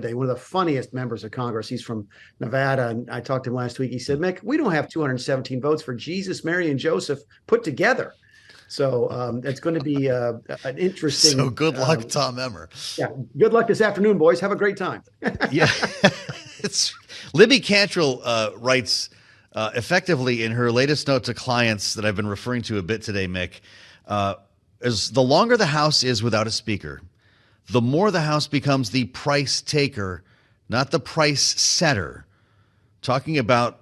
day, one of the funniest members of Congress. He's from Nevada, and I talked to him last week. He said, Mick, we don't have 217 votes for Jesus, Mary, and Joseph put together. So it's going to be an interesting. So good luck, Tom Emmer. Yeah, good luck this afternoon, boys. Have a great time. Yeah, it's Libby Cantrell writes effectively in her latest note to clients that I've been referring to a bit today, Mick, is the longer the House is without a speaker, the more the House becomes the price taker, not the price setter. Talking about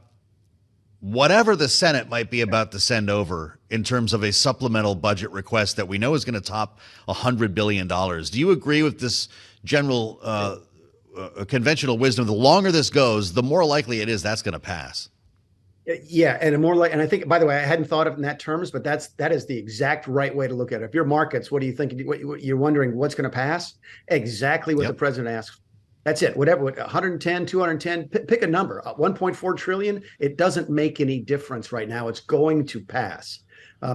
whatever the Senate might be about to send over in terms of a supplemental budget request that we know is going to top $100 billion. Do you agree with this general conventional wisdom? The longer this goes, the more likely it is that's going to pass. Yeah, and I think, by the way, I hadn't thought of it in that terms, but that is the exact right way to look at it. If you're markets, what do you think? You're wondering what's going to pass? Exactly what the president asks. That's it. Whatever, 110, 210, pick a number. 1.4 trillion. It doesn't make any difference right now. It's going to pass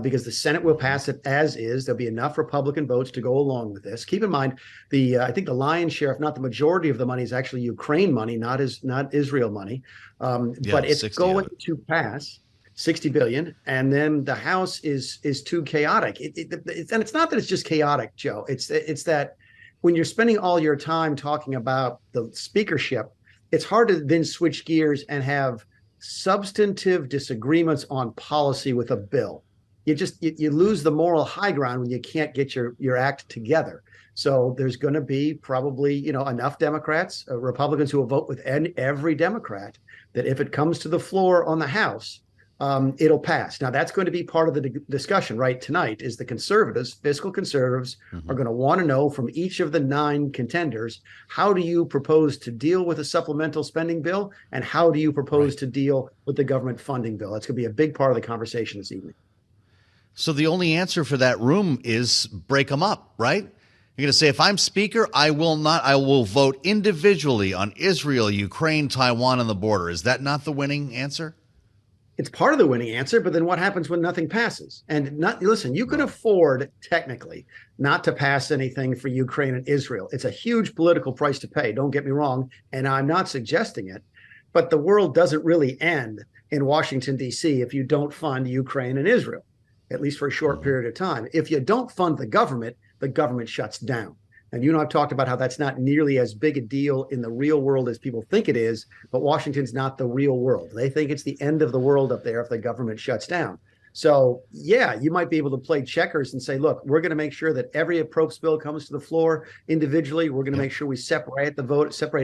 because the Senate will pass it as is. There'll be enough Republican votes to go along with this. Keep in mind, I think the lion's share, if not the majority of the money, is actually Ukraine money, not Israel money. But it's 60, going to pass 60 billion. And then the House is too chaotic. And it's not that it's just chaotic, Joe. It's that when you're spending all your time talking about the speakership, it's hard to then switch gears and have substantive disagreements on policy with a bill. You lose the moral high ground when you can't get your act together. So there's going to be probably, enough Democrats, Republicans who will vote with every Democrat that if it comes to the floor on the House, it'll pass. Now, that's going to be part of the discussion right tonight is the conservatives, fiscal conservatives, are going to want to know from each of the 9 contenders, how do you propose to deal with a supplemental spending bill? And how do you propose to deal with the government funding bill? That's going to be a big part of the conversation this evening. So the only answer for that room is break them up, right? You're going to say, if I'm speaker, I will vote individually on Israel, Ukraine, Taiwan, and the border. Is that not the winning answer? It's part of the winning answer, but then what happens when nothing passes? And listen, you can afford technically not to pass anything for Ukraine and Israel. It's a huge political price to pay. Don't get me wrong. And I'm not suggesting it, but the world doesn't really end in Washington, D.C. if you don't fund Ukraine and Israel, at least for a short period of time. If you don't fund the government shuts down. And I've talked about how that's not nearly as big a deal in the real world as people think it is, but Washington's not the real world. They think it's the end of the world up there if the government shuts down. So, yeah, you might be able to play checkers and say, look, we're going to make sure that every approach bill comes to the floor individually. We're going to make sure we separate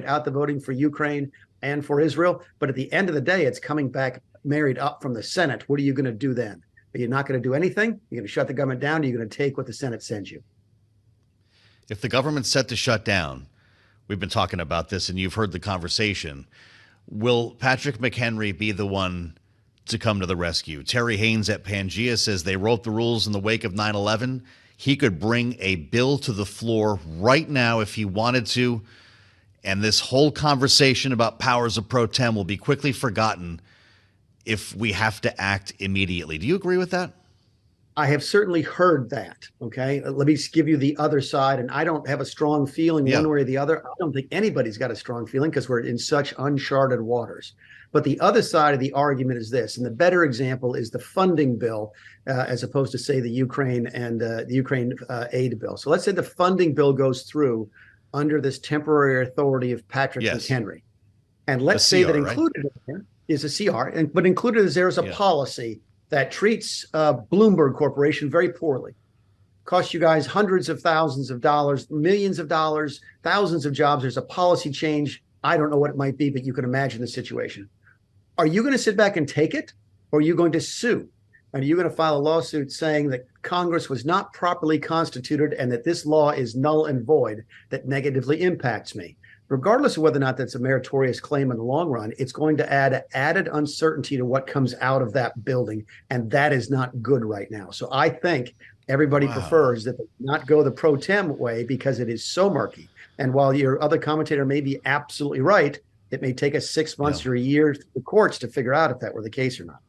out the voting for Ukraine and for Israel. But at the end of the day, it's coming back married up from the Senate. What are you going to do then? Are you not going to do anything? You're going to shut the government down? Or are you going to take what the Senate sends you? If the government's set to shut down, we've been talking about this and you've heard the conversation, will Patrick McHenry be the one to come to the rescue? Terry Haynes at Pangea says they wrote the rules in the wake of 9/11. He could bring a bill to the floor right now if he wanted to, and this whole conversation about powers of pro tem will be quickly forgotten if we have to act immediately. Do you agree with that? I have certainly heard that. Okay. Let me just give you the other side. And I don't have a strong feeling one way or the other. I don't think anybody's got a strong feeling because we're in such uncharted waters. But the other side of the argument is this, and the better example is the funding bill, as opposed to, say, the Ukraine and the Ukraine aid bill. So let's say the funding bill goes through under this temporary authority of Patrick McHenry. And let's say that included in there is a CR, but included as there is a policy that treats Bloomberg Corporation very poorly. Costs you guys hundreds of thousands of dollars, millions of dollars, thousands of jobs. There's a policy change. I don't know what it might be, but you can imagine the situation. Are you going to sit back and take it, or are you going to sue? And are you going to file a lawsuit saying that Congress was not properly constituted and that this law is null and void that negatively impacts me? Regardless of whether or not that's a meritorious claim in the long run, it's going to add added uncertainty to what comes out of that building. And that is not good right now. So I think everybody prefers that they not go the pro tem way because it is so murky. And while your other commentator may be absolutely right, it may take us 6 months or a year to the courts to figure out if that were the case or not.